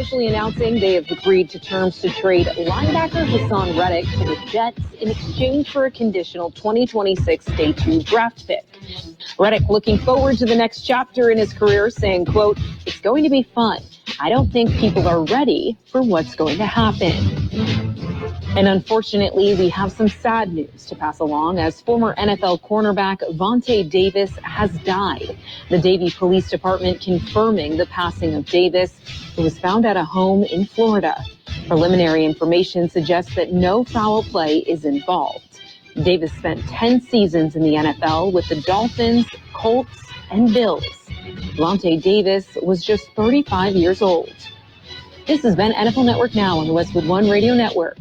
officially announcing they have agreed to terms to trade linebacker Hassan Reddick to the Jets in exchange for a conditional 2026 Day 2 draft pick. Reddick looking forward to the next chapter in his career, saying, quote, "It's going to be fun. I don't think people are ready for what's going to happen." And unfortunately, we have some sad news to pass along as former NFL cornerback Vontae Davis has died. The Davie Police Department confirming the passing of Davis, who was found at a home in Florida. Preliminary information suggests that no foul play is involved. Davis spent 10 seasons in the NFL with the Dolphins, Colts, and Bills. Vontae Davis was just 35 years old. This has been NFL Network Now on the Westwood One Radio Network.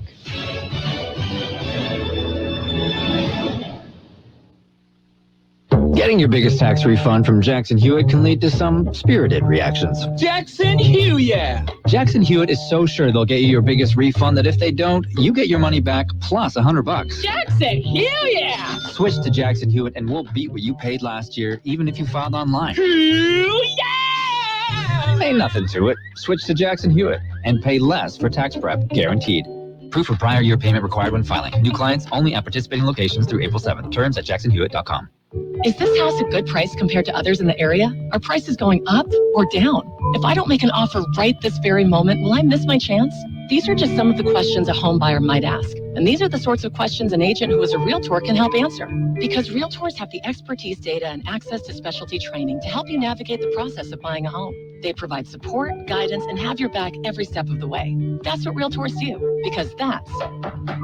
Getting your biggest tax refund from Jackson Hewitt can lead to some spirited reactions. Jackson Hewitt! Jackson Hewitt is so sure they'll get you your biggest refund that if they don't, you get your money back plus $100. Jackson Hewitt! Switch to Jackson Hewitt and we'll beat what you paid last year, even if you filed online. Hewitt! Ain't nothing to it. Switch to Jackson Hewitt and pay less for tax prep, guaranteed. Proof of prior year payment required when filing. New clients only at participating locations through April 7th. Terms at jacksonhewitt.com. Is this house a good price compared to others in the area? Are prices going up or down? If I don't make an offer right this very moment, will I miss my chance? These are just some of the questions a home buyer might ask. And these are the sorts of questions an agent who is a realtor can help answer. Because realtors have the expertise, data, and access to specialty training to help you navigate the process of buying a home. They provide support, guidance, and have your back every step of the way. That's what realtors do, because that's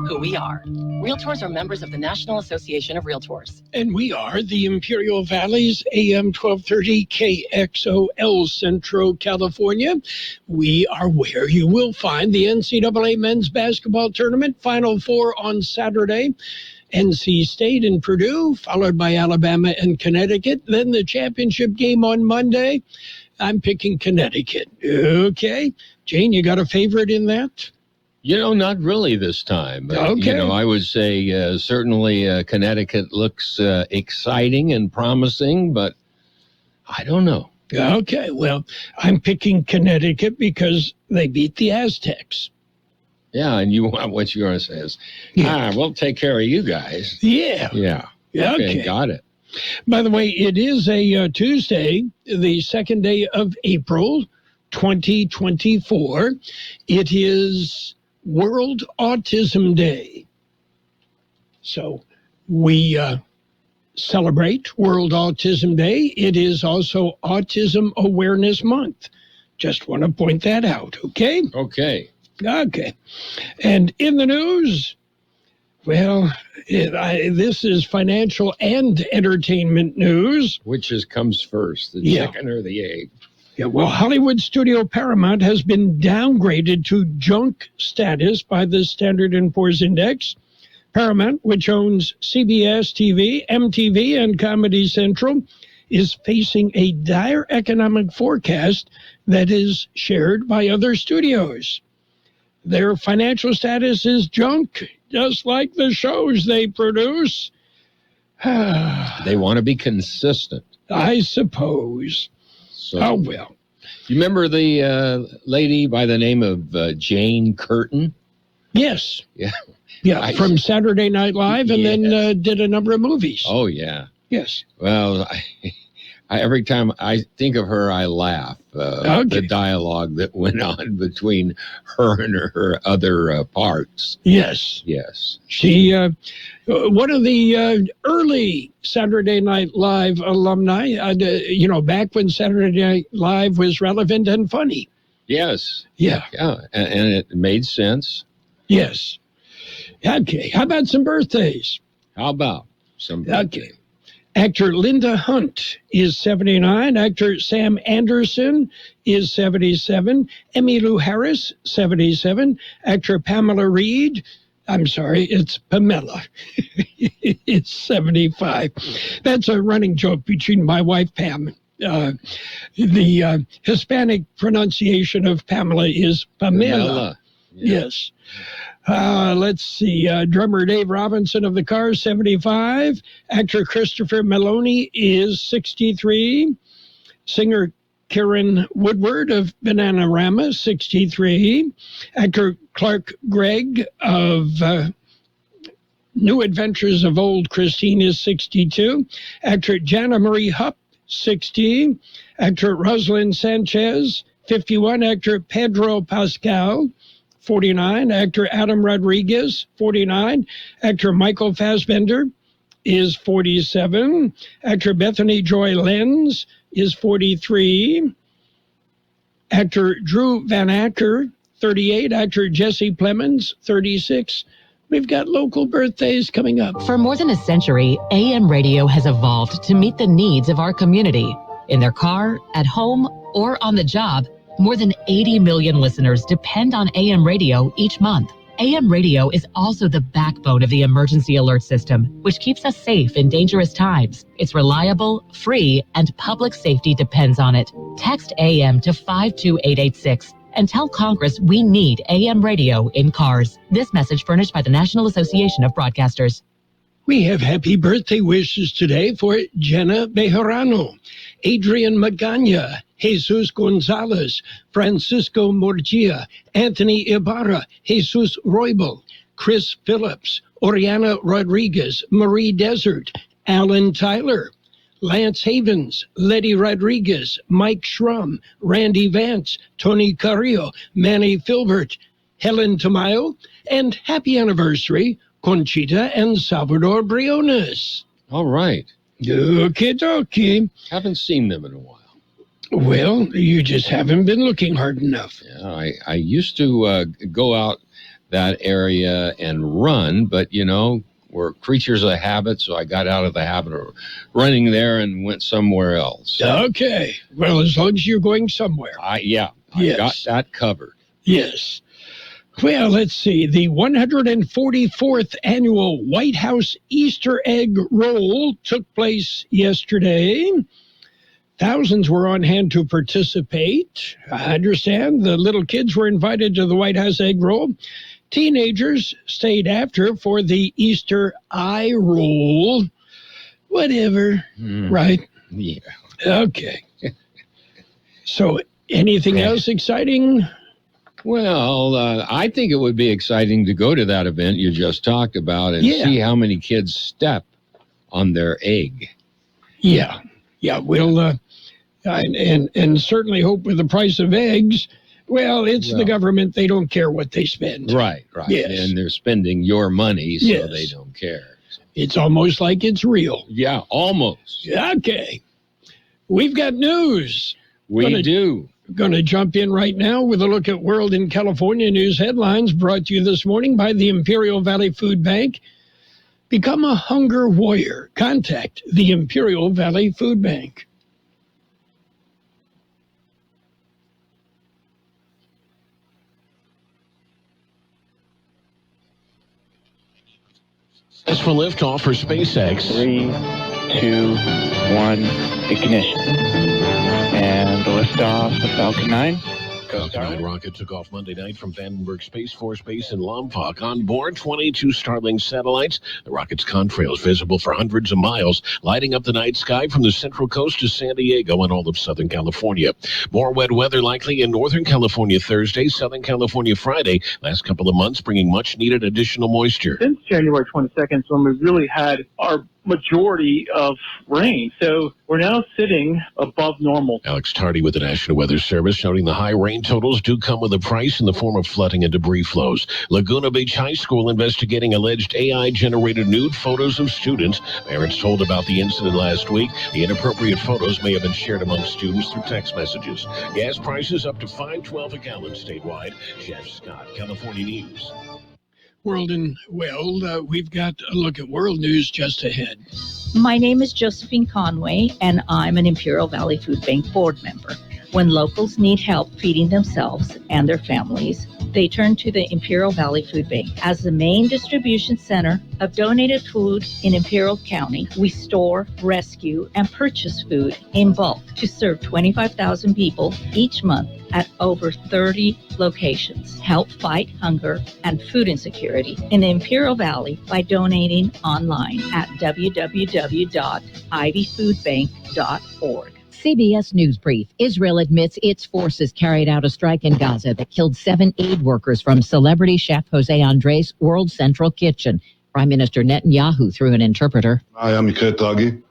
who we are. Realtors are members of the National Association of Realtors. And we are the Imperial Valley's AM 1230 KXOL Centro, California. We are where you will find the NCAA men's basketball tournament Final Four on Saturday. NC State and Purdue, followed by Alabama and Connecticut. Then the championship game on Monday. I'm picking Connecticut. Okay. Jane, you got a favorite in that? You know, not really this time. Okay. You know, I would say certainly Connecticut looks exciting and promising, but I don't know. Okay, well, I'm picking Connecticut because they beat the Aztecs. Yeah, and you want what you're going to say is, we'll take care of you guys. Yeah. Yeah. Okay, got it. By the way, it is a Tuesday, the second day of April, 2024. It is World Autism Day. So we celebrate World Autism Day. It is also Autism Awareness Month. Just want to point that out, okay? Okay. Okay. And in the news, well, this is financial and entertainment news. Which comes first, the chicken or the egg? Yeah, well, Hollywood studio Paramount has been downgraded to junk status by the Standard & Poor's Index. Paramount, which owns CBS TV, MTV, and Comedy Central, is facing a dire economic forecast that is shared by other studios. Their financial status is junk, just like the shows they produce. They want to be consistent. I suppose. So, oh, well. You remember the lady by the name of Jane Curtin? Yes. Yeah. Yeah, from Saturday Night Live and then did a number of movies. Oh, yeah. Yes. Well, every time I think of her, I laugh. The dialogue that went on between her and her other parts. Yes. Yes. She, one of the early Saturday Night Live alumni, back when Saturday Night Live was relevant and funny. Yes. Yeah. Yeah, and it made sense. Yes. Okay. How about some birthdays? How about some birthdays? Okay. Actor Linda Hunt is 79. Actor Sam Anderson is 77. Emmylou Harris, 77. Actor Pamela Reed, it's Pamela. It's 75. That's a running joke between my wife, Pam. The Hispanic pronunciation of Pamela is Pamela. Yeah. Yes. Let's see. Drummer Dave Robinson of the Cars, 75. Actor Christopher Meloni is 63. Singer Karen Woodward of Bananarama, 63. Actor Clark Gregg of New Adventures of Old Christine is 62. Actor Jana Marie Hupp, 60. Actor Rosalind Sanchez, 51. Actor Pedro Pascal, 49. Actor Adam Rodriguez, 49. Actor Michael Fassbender is 47. Actor Bethany Joy Lenz is 43. Actor Drew Van Acker, 38. Actor Jesse Plemons, 36. We've got local birthdays coming up. For more than a century, AM radio has evolved to meet the needs of our community. In their car, at home, or on the job, more than 80 million listeners depend on AM radio each month. AM radio is also the backbone of the emergency alert system, which keeps us safe in dangerous times. It's reliable, free, and public safety depends on it. Text AM to 52886 and tell Congress we need AM radio in cars. This message furnished by the National Association of Broadcasters. We have happy birthday wishes today for Jenna Bejarano, Adrian Magana, Jesus Gonzalez, Francisco Morgia, Anthony Ibarra, Jesus Roybal, Chris Phillips, Oriana Rodriguez, Marie Desert, Alan Tyler, Lance Havens, Letty Rodriguez, Mike Schrum, Randy Vance, Tony Carrillo, Manny Filbert, Helen Tamayo, and happy anniversary, Conchita and Salvador Briones. All right. Okie dokie. Haven't seen them in a while. Well, you just haven't been looking hard enough. Yeah, I used to go out that area and run, but, you know, we're creatures of habit, so I got out of the habit of running there and went somewhere else. Okay. Well, as long as you're going somewhere. I Yes. got that covered. Yes. Well, let's see. The 144th annual White House Easter egg roll took place yesterday. Thousands were on hand to participate. I understand the little kids were invited to the White House egg roll. Teenagers stayed after for the Easter eye roll. Whatever, right? Yeah. Okay. So anything else exciting? Well, I think it would be exciting to go to that event you just talked about and see how many kids step on their egg. Yeah, we'll and certainly hope with the price of eggs. Well, it's the government; they don't care what they spend. Right. Yes. And they're spending your money, so they don't care. It's almost like it's real. Yeah, almost. Okay, we've got news. We do. Going to jump in right now with a look at World in California news headlines brought to you this morning by the Imperial Valley Food Bank. Become a hunger warrior. Contact the Imperial Valley Food Bank. Successful liftoff for SpaceX. 3, 2, 1, ignition. And the liftoff of Falcon 9. Falcon 9 rocket took off Monday night from Vandenberg Space Force Base in Lompoc. On board, 22 Starlink satellites. The rocket's contrails visible for hundreds of miles, lighting up the night sky from the Central Coast to San Diego and all of Southern California. More wet weather likely in Northern California Thursday, Southern California Friday. Last couple of months bringing much-needed additional moisture. Since January 22nd, when we really had our majority of rain. So we're now sitting above normal. Alex Tardy with the National Weather Service noting the high rain totals do come with a price in the form of flooding and debris flows. Laguna Beach High School investigating alleged AI-generated nude photos of students. Parents told about the incident last week. The inappropriate photos may have been shared among students through text messages. Gas prices up to $5.12 a gallon statewide. Jeff Scott, California News. World in Weld, we've got a look at world news just ahead. My name is Josephine Conway, and I'm an Imperial Valley Food Bank board member. When locals need help feeding themselves and their families, they turn to the Imperial Valley Food Bank. As the main distribution center of donated food in Imperial County, we store, rescue, and purchase food in bulk to serve 25,000 people each month at over 30 locations. Help fight hunger and food insecurity in the Imperial Valley by donating online at www.ivyfoodbank.org. CBS News Brief. Israel admits its forces carried out a strike in Gaza that killed 7 aid workers from celebrity chef Jose Andres' World Central Kitchen. Prime Minister Netanyahu through an interpreter.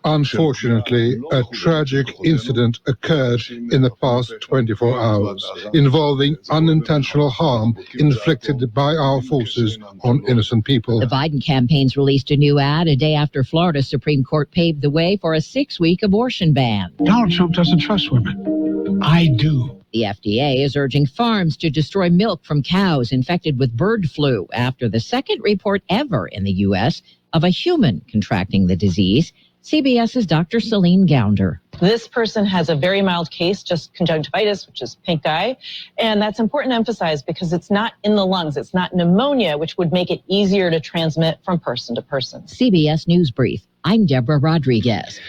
Unfortunately, a tragic incident occurred in the past 24 hours involving unintentional harm inflicted by our forces on innocent people. The Biden campaign's released a new ad a day after Florida's Supreme Court paved the way for a 6-week abortion ban. Donald Trump doesn't trust women. I do. The FDA is urging farms to destroy milk from cows infected with bird flu after the second report ever in the U.S. of a human contracting the disease. CBS's Dr. Celine Gounder. This person has a very mild case, just conjunctivitis, which is pink eye. And that's important to emphasize because it's not in the lungs. It's not pneumonia, which would make it easier to transmit from person to person. CBS News Brief. I'm Deborah Rodriguez.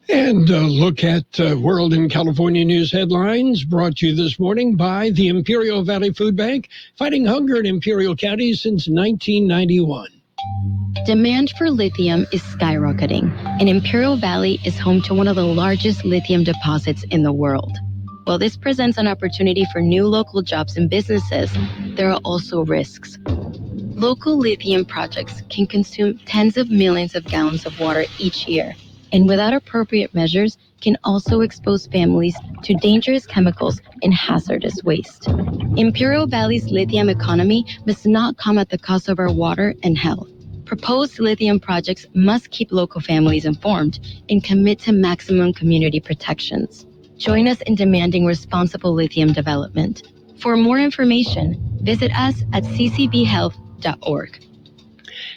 And a look at World and California news headlines brought to you this morning by the Imperial Valley Food Bank, fighting hunger in Imperial County since 1991. Demand for lithium is skyrocketing, and Imperial Valley is home to one of the largest lithium deposits in the world. While this presents an opportunity for new local jobs and businesses, there are also risks. Local lithium projects can consume tens of millions of gallons of water each year, and without appropriate measures can also expose families to dangerous chemicals and hazardous waste. Imperial Valley's lithium economy must not come at the cost of our water and health. Proposed lithium projects must keep local families informed and commit to maximum community protections. Join us in demanding responsible lithium development. For more information, visit us at ccbhealth.org.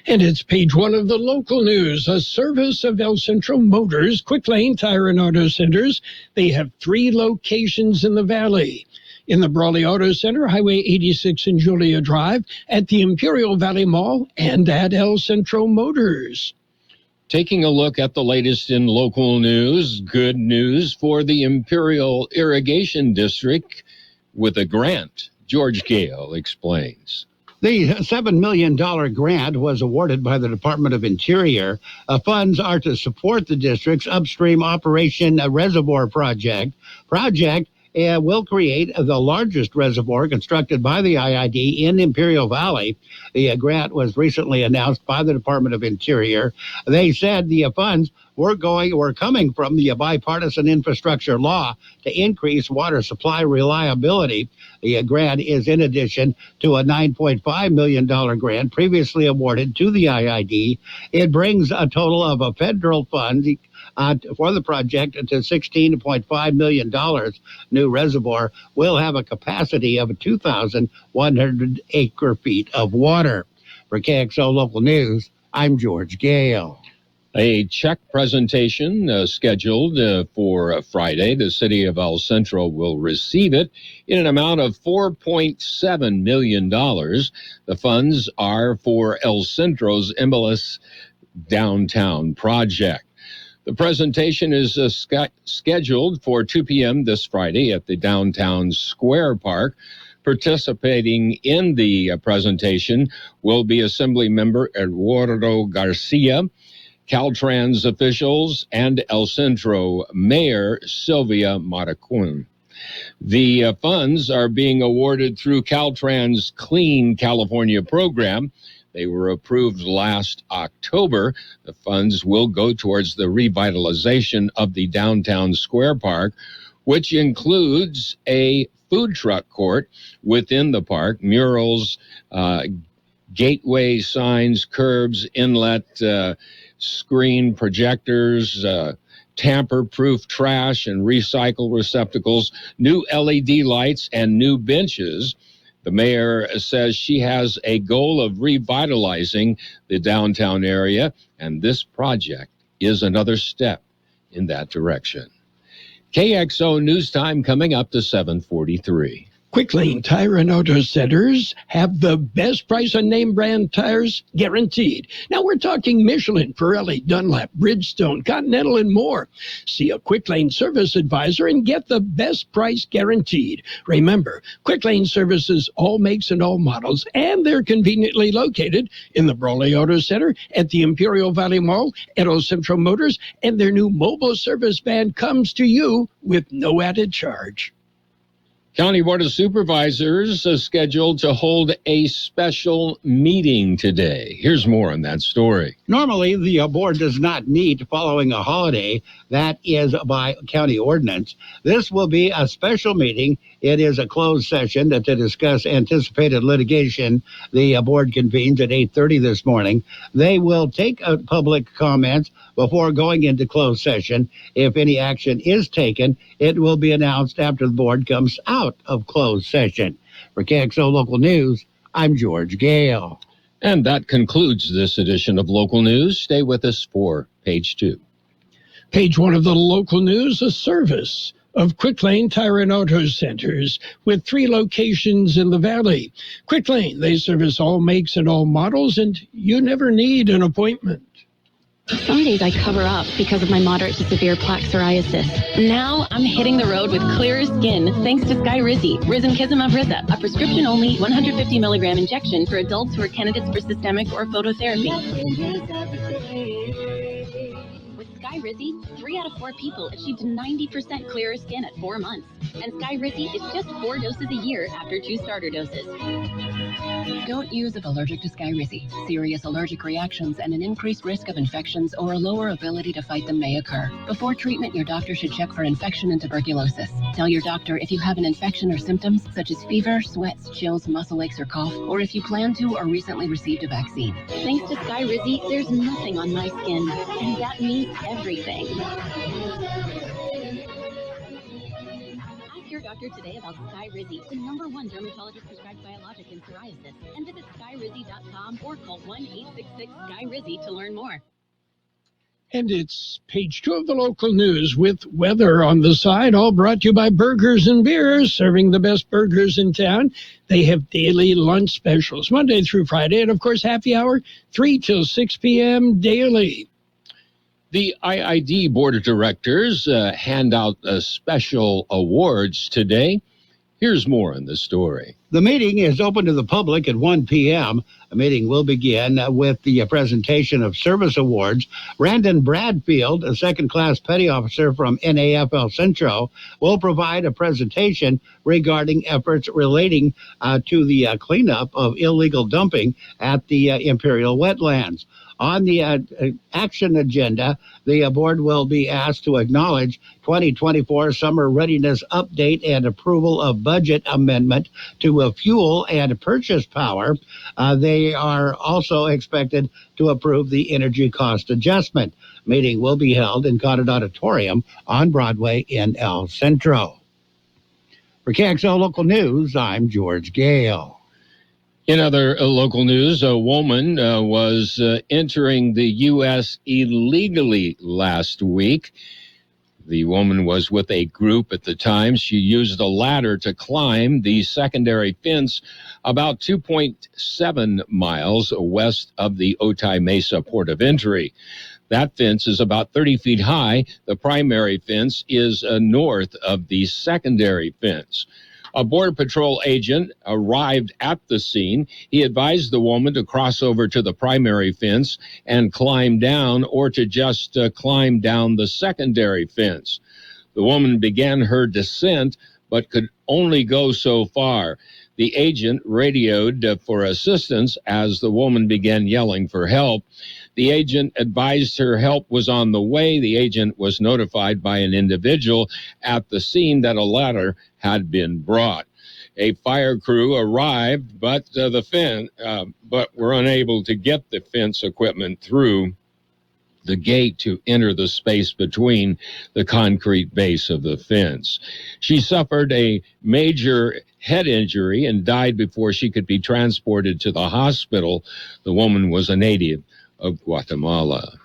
And it's page 1 of the local news, a service of El Centro Motors, Quick Lane Tire and Auto Centers. They have 3 locations in the valley. In the Brawley Auto Center, Highway 86 and Julia Drive, at the Imperial Valley Mall, and at El Centro Motors. Taking a look at the latest in local news, good news for the Imperial Irrigation District with a grant. George Gale explains. The $7 million grant was awarded by the Department of Interior. Funds are to support the district's upstream operation reservoir project. Will create the largest reservoir constructed by the IID in Imperial Valley. The grant was recently announced by the Department of Interior. They said the funds were coming from the bipartisan infrastructure law to increase water supply reliability. The grant is in addition to a $9.5 million grant previously awarded to the IID. It brings a total of federal funds for the project to $16.5 million. New reservoir will have a capacity of 2,100 acre feet of water. For KXO Local News, I'm George Gale. A check presentation scheduled for Friday. The city of El Centro will receive it in an amount of $4.7 million. The funds are for El Centro's MLS downtown project. The presentation is scheduled for 2 p.m. this Friday at the Downtown Square Park. Participating in the presentation will be Assembly Member Eduardo Garcia, Caltrans officials, and El Centro Mayor Sylvia Maracun. The funds are being awarded through Caltrans Clean California program. They were approved last October. The funds will go towards the revitalization of the Downtown Square Park, which includes a food truck court within the park, murals, gateway signs, curbs, inlet, screen projectors, tamper-proof trash and recycle receptacles, new LED lights, and new benches. The mayor says she has a goal of revitalizing the downtown area, and this project is another step in that direction. KXO News Time coming up to 7:43. Quick Lane Tire and Auto Centers have the best price on name brand tires guaranteed. Now we're talking Michelin, Pirelli, Dunlop, Bridgestone, Continental, and more. See a Quick Lane service advisor and get the best price guaranteed. Remember, Quick Lane services all makes and all models, and they're conveniently located in the Brawley Auto Center, at the Imperial Valley Mall, at El Centro Motors, and their new mobile service van comes to you with no added charge. County Board of Supervisors is scheduled to hold a special meeting today. Here's more on that story. Normally, the board does not meet following a holiday. That is by county ordinance. This will be a special meeting. It is a closed session to discuss anticipated litigation. The board convenes at 8:30 this morning. They will take public comments before going into closed session. If any action is taken, it will be announced after the board comes out of closed session. For Kxo Local News, I'm George Gale. And that concludes this edition of Local News. Stay with us for Page 2. Page 1 of the local news, a service of Quick Lane Tire and Auto Centers with 3 locations in the Valley. Quick Lane, they service all makes and all models, and you never need an appointment. Some days I cover up because of my moderate to severe plaque psoriasis. Now I'm hitting the road with clearer skin thanks to Skyrizi, Risankizumab Risa, a prescription-only 150 milligram injection for adults who are candidates for systemic or phototherapy. With Skyrizi, 3 out of 4 people achieved 90% clearer skin at 4 months. And Skyrizi is just 4 doses a year after 2 starter doses. Don't use if allergic to Skyrizi. Serious allergic reactions and an increased risk of infections or a lower ability to fight them may occur. Before treatment, your doctor should check for infection and tuberculosis. Tell your doctor if you have an infection or symptoms such as fever, sweats, chills, muscle aches, or cough, or if you plan to or recently received a vaccine. Thanks to Skyrizi, there's nothing on my skin, and that means everything. Ask your doctor today about Skyrizi, the #1 dermatologist prescribed biologic in psoriasis, and visit skyrizi.com or call 1-866-SKYRIZI to learn more. And it's Page 2 of the local news with weather on the side, all brought to you by Burgers and Beers, serving the best burgers in town. They have daily lunch specials, Monday through Friday, and of course, happy hour, 3 till 6 p.m. daily. The IID Board of Directors hand out special awards today. Here's more on the story. The meeting is open to the public at 1 p.m. The meeting will begin with the presentation of service awards. Brandon Bradfield, a second-class petty officer from NAF El Centro, will provide a presentation regarding efforts relating to the cleanup of illegal dumping at the Imperial Wetlands. On the action agenda, the board will be asked to acknowledge 2024 Summer Readiness Update and approval of budget amendment to fuel and purchase power. They are also expected to approve the energy cost adjustment. Meeting will be held in Conard Auditorium on Broadway in El Centro. For KXL Local News, I'm George Gale. In other local news, a woman was entering the U.S. illegally last week. The woman was with a group at the time. She used a ladder to climb the secondary fence about 2.7 miles west of the Otay Mesa port of entry. That fence is about 30 feet high. The primary fence is north of the secondary fence. A Border Patrol agent arrived at the scene. He advised the woman to cross over to the primary fence and climb down, or to just climb down the secondary fence. The woman began her descent, but could only go so far. The agent radioed for assistance as the woman began yelling for help. The agent advised her help was on the way. The agent was notified by an individual at the scene that a ladder had been brought. A fire crew arrived, but were unable to get the fence equipment through the gate to enter the space between the concrete base of the fence. She suffered a major head injury and died before she could be transported to the hospital. The woman was a native of Guatemala.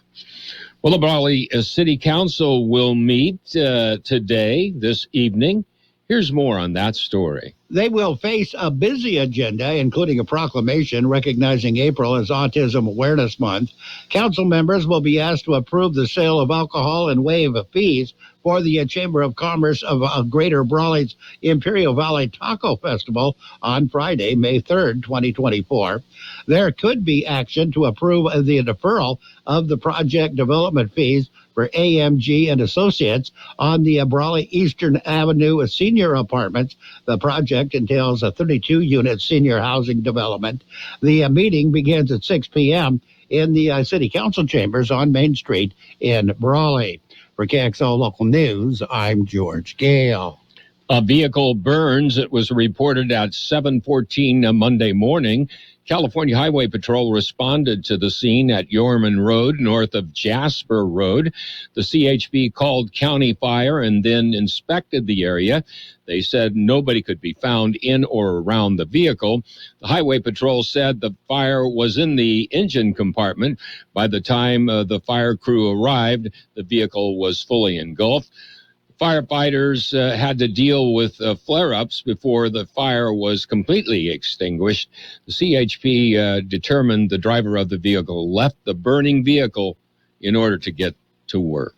Well, the Brawley City Council will meet today, this evening. Here's more on that story. They will face a busy agenda, including a proclamation recognizing April as Autism Awareness Month. Council members will be asked to approve the sale of alcohol and waive fees for the Chamber of Commerce of Greater Brawley's Imperial Valley Taco Festival on Friday, May 3rd, 2024. There could be action to approve the deferral of the project development fees for AMG and Associates on the Brawley Eastern Avenue senior apartments. The project entails a 32-unit senior housing development. The meeting begins at 6 p.m. in the City Council chambers on Main Street in Brawley. For Kxo Local News, I'm George Gale. A vehicle burns. It was reported at 7:14 Monday morning. California Highway Patrol responded to the scene at Yorman Road, north of Jasper Road. The CHP called County Fire and then inspected the area. They said nobody could be found in or around the vehicle. The Highway Patrol said the fire was in the engine compartment. By the time the fire crew arrived, the vehicle was fully engulfed. Firefighters had to deal with flare-ups before the fire was completely extinguished. The CHP determined the driver of the vehicle left the burning vehicle in order to get to work.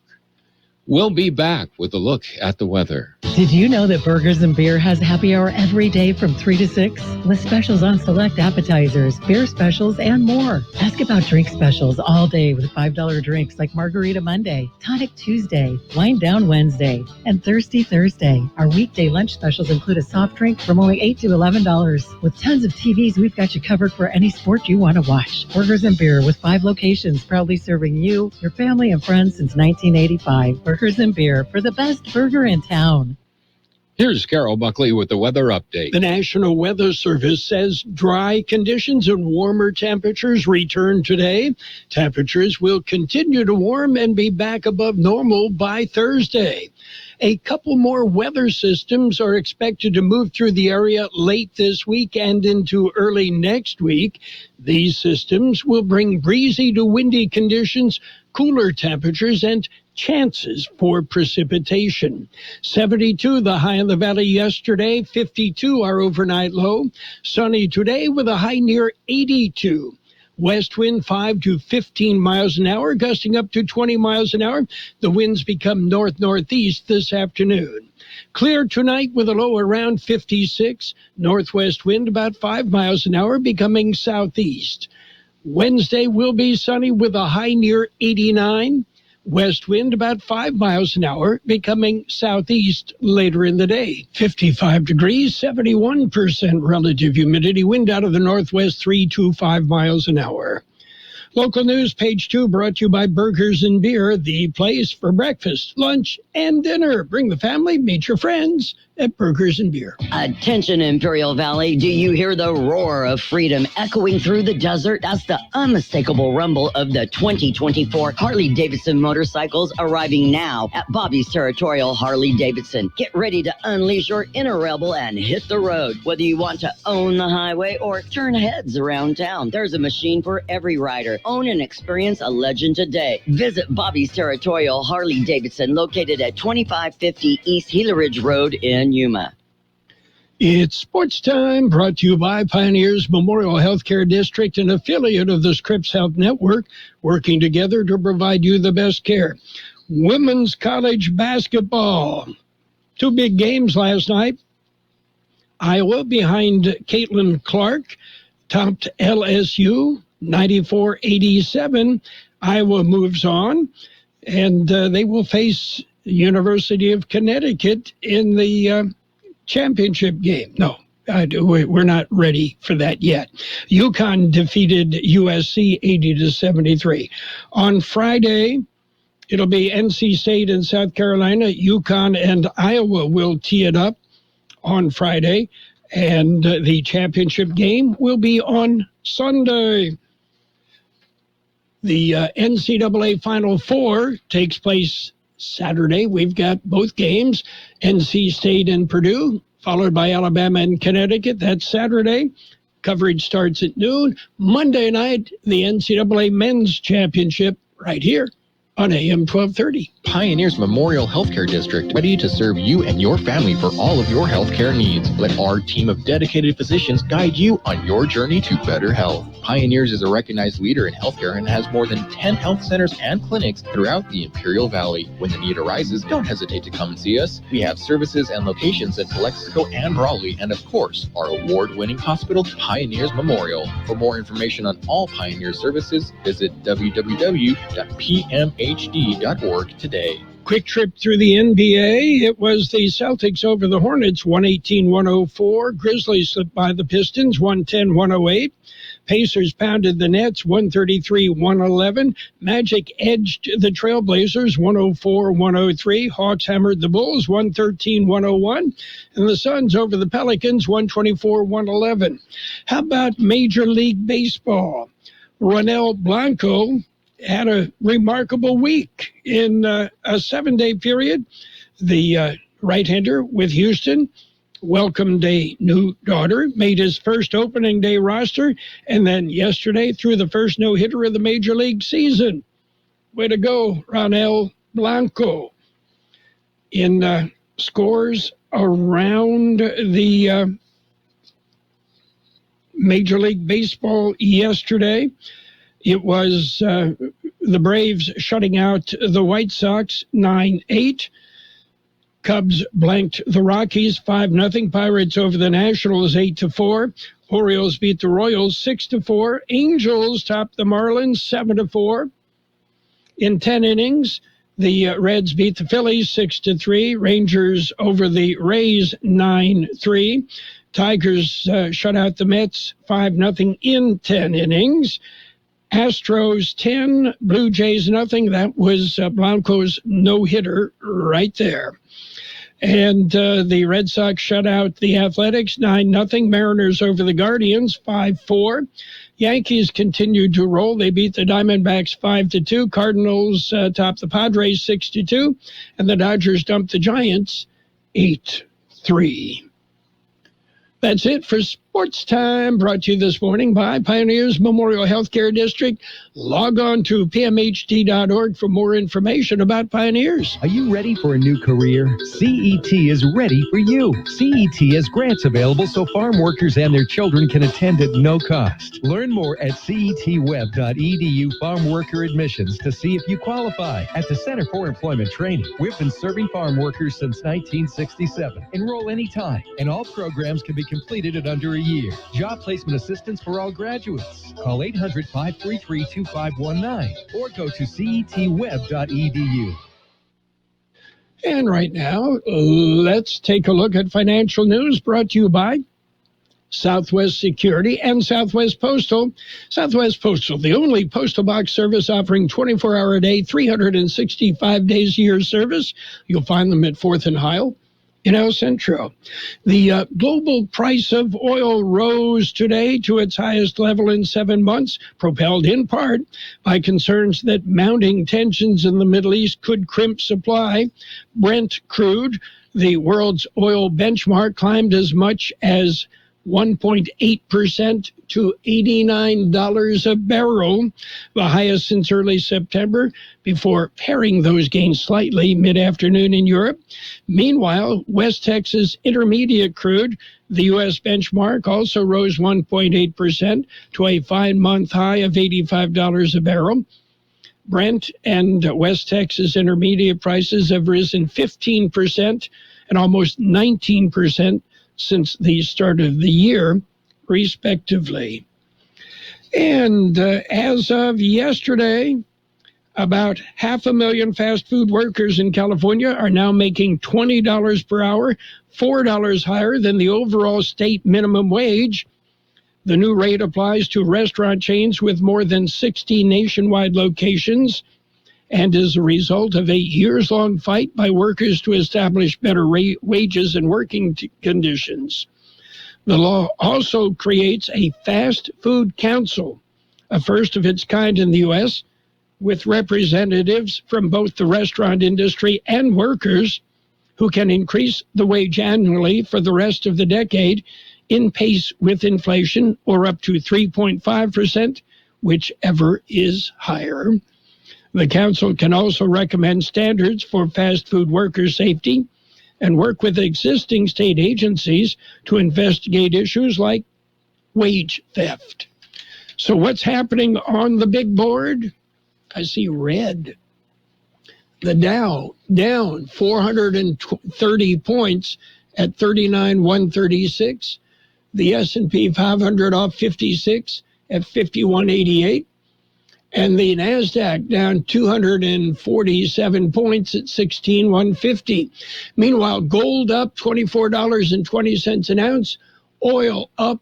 We'll be back with a look at the weather. Did you know that Burgers and Beer has happy hour every day from 3 to 6? With specials on select appetizers, beer specials, and more. Ask about drink specials all day with $5 drinks like Margarita Monday, Tonic Tuesday, Wind Down Wednesday, and Thirsty Thursday. Our weekday lunch specials include a soft drink from only $8 to $11. With tons of TVs, we've got you covered for any sport you want to watch. Burgers and Beer with 5 locations, proudly serving you, your family, and friends since 1985. Burgers and Beer for the best burger in town. Here's Carroll Buckley with the weather update. The National Weather Service says dry conditions and warmer temperatures return today. Temperatures will continue to warm and be back above normal by Thursday. A couple more weather systems are expected to move through the area late this week and into early next week. These systems will bring breezy to windy conditions, cooler temperatures, and chances for precipitation. 72 the high in the valley yesterday, 52 our overnight low. Sunny today with a high near 82. West wind 5 to 15 miles an hour, gusting up to 20 miles an hour. The winds become north-northeast this afternoon. Clear tonight with a low around 56. Northwest wind about 5 miles an hour, becoming southeast. Wednesday will be sunny with a high near 89. West wind about 5 miles an hour, becoming southeast later in the day. 55 degrees, 71% relative humidity, wind out of the northwest 3 to 5 miles an hour. Local news, page 2, brought to you by Burgers and Beer, the place for breakfast, lunch, and dinner. Bring the family, meet your friends at Burgers and Beer. Attention, Imperial Valley. Do you hear the roar of freedom echoing through the desert? That's the unmistakable rumble of the 2024 Harley-Davidson motorcycles arriving now at Bobby's Territorial Harley-Davidson. Get ready to unleash your inner rebel and hit the road. Whether you want to own the highway or turn heads around town, there's a machine for every rider. Own and experience a legend today. Visit Bobby's Territorial Harley-Davidson, located at 2550 East Gila Ridge Road in Yuma. It's sports time, brought to you by Pioneers Memorial Healthcare District, an affiliate of the Scripps Health Network, working together to provide you the best care. Women's college basketball. 2 big games last night. Iowa behind Caitlin Clark topped LSU 94-87. Iowa moves on, and they will face University of Connecticut in the championship game. No, we're not ready for that yet. UConn defeated USC 80-73. On Friday, it'll be NC State and South Carolina. UConn and Iowa will tee it up on Friday, and the championship game will be on Sunday. The NCAA Final Four takes place Saturday. We've got both games, NC State and Purdue, followed by Alabama and Connecticut. That's Saturday. Coverage starts at noon. Monday night, the NCAA Men's Championship right here on AM 1230. Pioneers Memorial Healthcare District, ready to serve you and your family for all of your healthcare needs. Let our team of dedicated physicians guide you on your journey to better health. Pioneers is a recognized leader in healthcare and has more than 10 health centers and clinics throughout the Imperial Valley. When the need arises, don't hesitate to come and see us. We have services and locations in Calexico and Raleigh, and of course, our award-winning hospital, Pioneers Memorial. For more information on all Pioneer services, visit www.pmhd.org today. Quick trip through the NBA. It was the Celtics over the Hornets, 118-104. Grizzlies slipped by the Pistons, 110-108. Pacers pounded the Nets, 133-111. Magic edged the Trailblazers, 104-103. Hawks hammered the Bulls, 113-101. And the Suns over the Pelicans, 124-111. How about Major League Baseball? Ronel Blanco had a remarkable week. In a 7-day period, the right-hander with Houston welcomed a new daughter, made his first opening day roster, and then yesterday threw the first no-hitter of the Major League season. Way to go, Ronel Blanco. In scores around the Major League Baseball yesterday, it was the Braves shutting out the White Sox 9-8. Cubs blanked the Rockies 5-0. Pirates over the Nationals 8-4. Orioles beat the Royals 6-4. Angels topped the Marlins 7-4. In 10 innings, the Reds beat the Phillies 6-3. Rangers over the Rays 9-3. Tigers shut out the Mets 5-0 in 10 innings. Astros 10, Blue Jays nothing. That was Blanco's no-hitter right there. And the Red Sox shut out the Athletics 9-0. Mariners over the Guardians 5-4. Yankees continued to roll. They beat the Diamondbacks 5-2. Cardinals topped the Padres 6-2. And the Dodgers dumped the Giants 8-3. That's it for Sports Time, brought to you this morning by Pioneers Memorial Healthcare District. Log on to pmhd.org for more information about Pioneers. Are you ready for a new career? CET is ready for you. CET has grants available so farm workers and their children can attend at no cost. Learn more at cetweb.edu farm worker admissions to see if you qualify. At the Center for Employment Training, we've been serving farm workers since 1967. Enroll anytime, and all programs can be completed in under a year. Job placement assistance for all graduates. Call 800-533-2519 or go to cetweb.edu. And right now, let's take a look at financial news brought to you by Southwest Security and Southwest Postal. Southwest Postal, the only postal box service offering 24-hour-a-day, 365 days a year service. You'll find them at 4th and Heil in El Centro. The global price of oil rose today to its highest level in 7 months, propelled in part by concerns that mounting tensions in the Middle East could crimp supply. Brent crude, the world's oil benchmark, climbed as much as 1.8% to $89 a barrel, the highest since early September, before paring those gains slightly mid-afternoon in Europe. Meanwhile, West Texas Intermediate crude, the U.S. benchmark, also rose 1.8% to a 5-month high of $85 a barrel. Brent and West Texas Intermediate prices have risen 15% and almost 19% since the start of the year, respectively. And as of yesterday, about 500,000 fast food workers in California are now making $20 per hour, $4 higher than the overall state minimum wage. The new rate applies to restaurant chains with more than 60 nationwide locations and is a result of a years-long fight by workers to establish better wages and working conditions. The law also creates a fast food council, a first of its kind in the U.S., with representatives from both the restaurant industry and workers who can increase the wage annually for the rest of the decade in pace with inflation, or up to 3.5%, whichever is higher. The council can also recommend standards for fast food worker safety and work with existing state agencies to investigate issues like wage theft. So what's happening on the big board? I see red. The Dow down 430 points at 39,136. The S&P 500 off 56 at 5188. And the NASDAQ down 247 points at 16,150. Meanwhile, gold up $24.20 an ounce. Oil up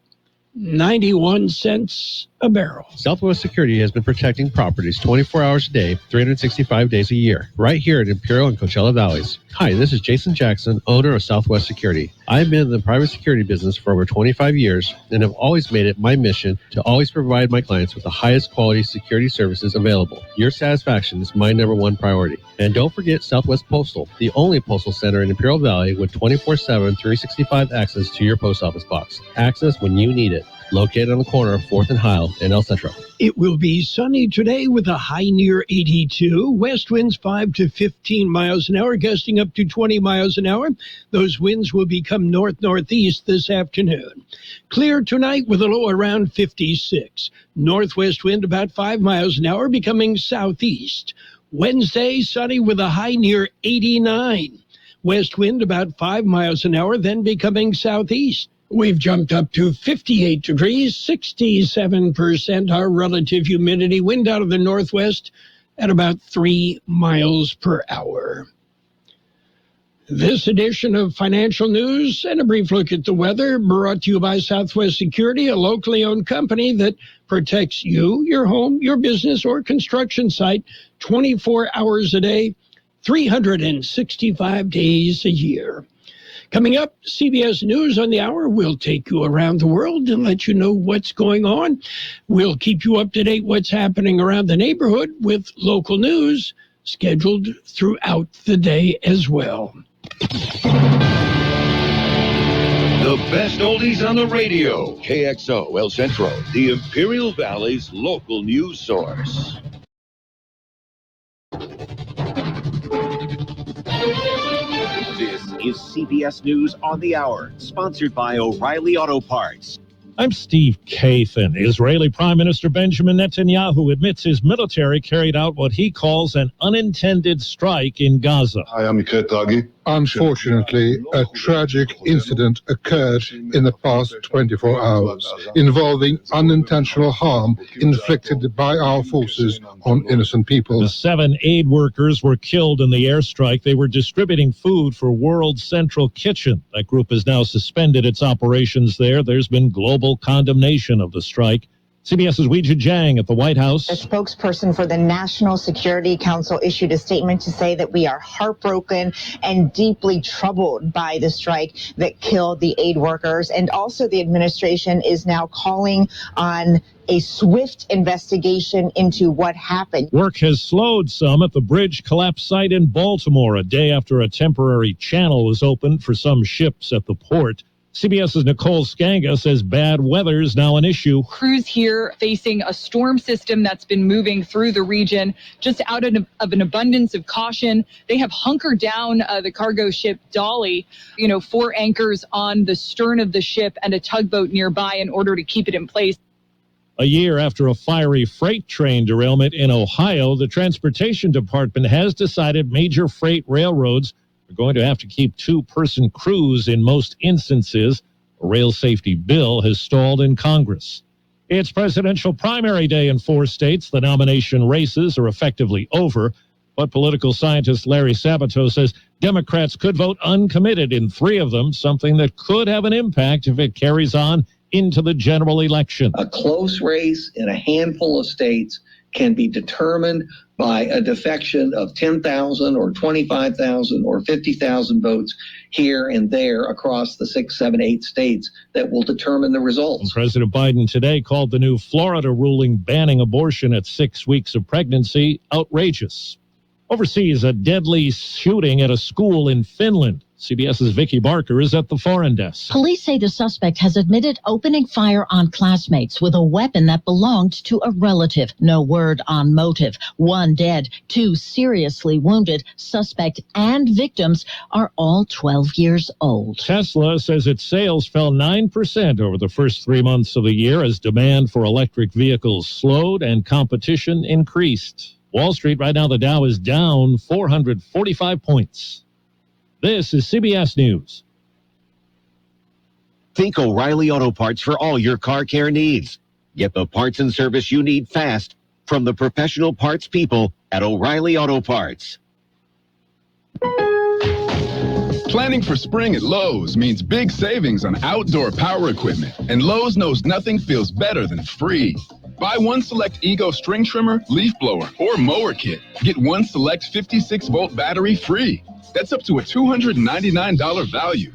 91 cents a barrel. Southwest Security has been protecting properties 24 hours a day, 365 days a year, right here in Imperial and Coachella Valleys. Hi, this is Jason Jackson, owner of Southwest Security. I've been in the private security business for over 25 years and have always made it my mission to always provide my clients with the highest quality security services available. Your satisfaction is my number one priority. And don't forget Southwest Postal, the only postal center in Imperial Valley with 24/7, 365 access to your post office box. Access when you need it. Located on the corner of 4th and Heil in El Centro. It will be sunny today with a high near 82. West winds 5 to 15 miles an hour, gusting up to 20 miles an hour. Those winds will become north-northeast this afternoon. Clear tonight with a low around 56. Northwest wind about 5 miles an hour, becoming southeast. Wednesday, sunny with a high near 89. West wind about 5 miles an hour, then becoming southeast. We've jumped up to 58 degrees, 67% our relative humidity, wind out of the northwest at about 3 miles per hour. This edition of Financial News and a brief look at the weather brought to you by Southwest Security, a locally owned company that protects you, your home, your business, or construction site 24 hours a day, 365 days a year. Coming up, CBS News on the Hour. We'll take you around the world and let you know what's going on. We'll keep you up to date what's happening around the neighborhood with local news scheduled throughout the day as well. The best oldies on the radio. KXO El Centro, the Imperial Valley's local news source. This is CBS News on the Hour, sponsored by O'Reilly Auto Parts. I'm Steve Kathan. Israeli Prime Minister Benjamin Netanyahu admits his military carried out what he calls an unintended strike in Gaza. Unfortunately, a tragic incident occurred in the past 24 hours involving unintentional harm inflicted by our forces on innocent people. The 7 aid workers were killed in the airstrike. They were distributing food for World Central Kitchen. That group has now suspended its operations there. There's been global condemnation of the strike. CBS's Weijia Jiang at the White House. A spokesperson for the National Security Council issued a statement to say that we are heartbroken and deeply troubled by the strike that killed the aid workers. And also the administration is now calling on a swift investigation into what happened. Work has slowed some at the bridge collapse site in Baltimore a day after a temporary channel was opened for some ships at the port. CBS's Nicole Skanga says bad weather is now an issue. Crews here facing a storm system that's been moving through the region. Just out of an abundance of caution, they have hunkered down the cargo ship Dolly, 4 anchors on the stern of the ship and a tugboat nearby in order to keep it in place. A year after a fiery freight train derailment in Ohio, the Transportation Department has decided major freight railroads are going to have to keep 2-person crews in most instances. A rail safety bill has stalled in Congress. It's presidential primary day in 4 states. The nomination races are effectively over, but political scientist Larry Sabato says Democrats could vote uncommitted in 3 of them, something that could have an impact if it carries on into the general election. A close race in a handful of states can be determined by a defection of 10,000 or 25,000 or 50,000 votes here and there across the 6, 7, 8 states that will determine the results. President Biden today called the new Florida ruling banning abortion at 6 weeks of pregnancy outrageous. Overseas, a deadly shooting at a school in Finland. CBS's Vicki Barker is at the foreign desk. Police say the suspect has admitted opening fire on classmates with a weapon that belonged to a relative. No word on motive. 1 dead, 2 seriously wounded. Suspect and victims are all 12 years old. Tesla says its sales fell 9% over the first 3 months of the year as demand for electric vehicles slowed and competition increased. Wall Street right now, the Dow is down 445 points. This is CBS News. Think O'Reilly Auto Parts for all your car care needs. Get the parts and service you need fast from the professional parts people at O'Reilly Auto Parts. Planning for spring at Lowe's means big savings on outdoor power equipment, and Lowe's knows nothing feels better than free. Buy one select Ego string trimmer, leaf blower, or mower kit. Get one select 56-volt battery free. That's up to a $299 value.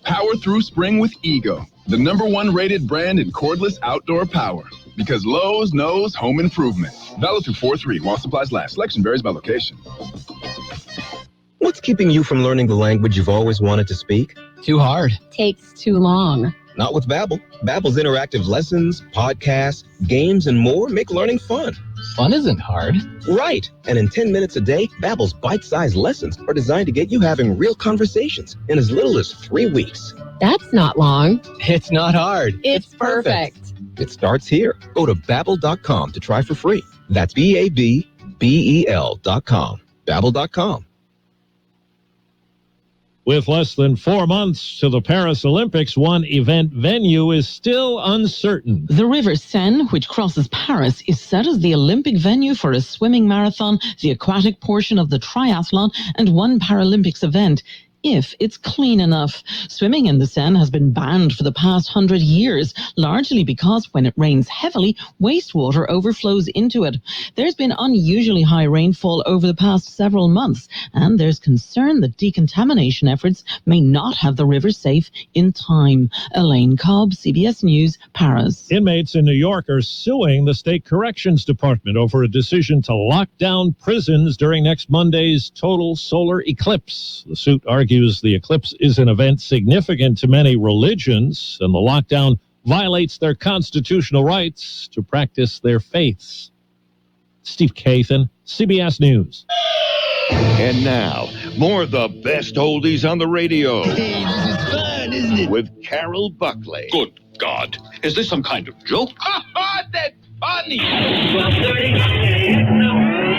Power through spring with Ego, the #1 rated brand in cordless outdoor power. Because Lowe's knows home improvement. Valid through 4/3 while supplies last. Selection varies by location. What's keeping you from learning the language you've always wanted to speak? Too hard. Takes too long. Not with Babbel. Babbel's interactive lessons, podcasts, games, and more make learning fun. Fun isn't hard. Right. And in 10 minutes a day, Babbel's bite-sized lessons are designed to get you having real conversations in as little as 3 weeks. That's not long. It's not hard. It's perfect. It starts here. Go to Babbel.com to try for free. That's BABBEL.com. Babbel.com. With less than 4 months to the Paris Olympics, one event venue is still uncertain. The River Seine, which crosses Paris, is set as the Olympic venue for a swimming marathon, the aquatic portion of the triathlon, and one Paralympics event, if it's clean enough. Swimming in the Seine has been banned for the past 100 years, largely because when it rains heavily, wastewater overflows into it. There's been unusually high rainfall over the past several months, and there's concern that decontamination efforts may not have the river safe in time. Elaine Cobb, CBS News, Paris. Inmates in New York are suing the state corrections department over a decision to lock down prisons during next Monday's total solar eclipse. The suit argues the eclipse is an event significant to many religions, and the lockdown violates their constitutional rights to practice their faiths. Steve Kathan, CBS News. And now, more of the best oldies on the radio. Hey, this is fun, isn't it? With Carroll Buckley. Good God. Is this some kind of joke? That's funny. 12:30.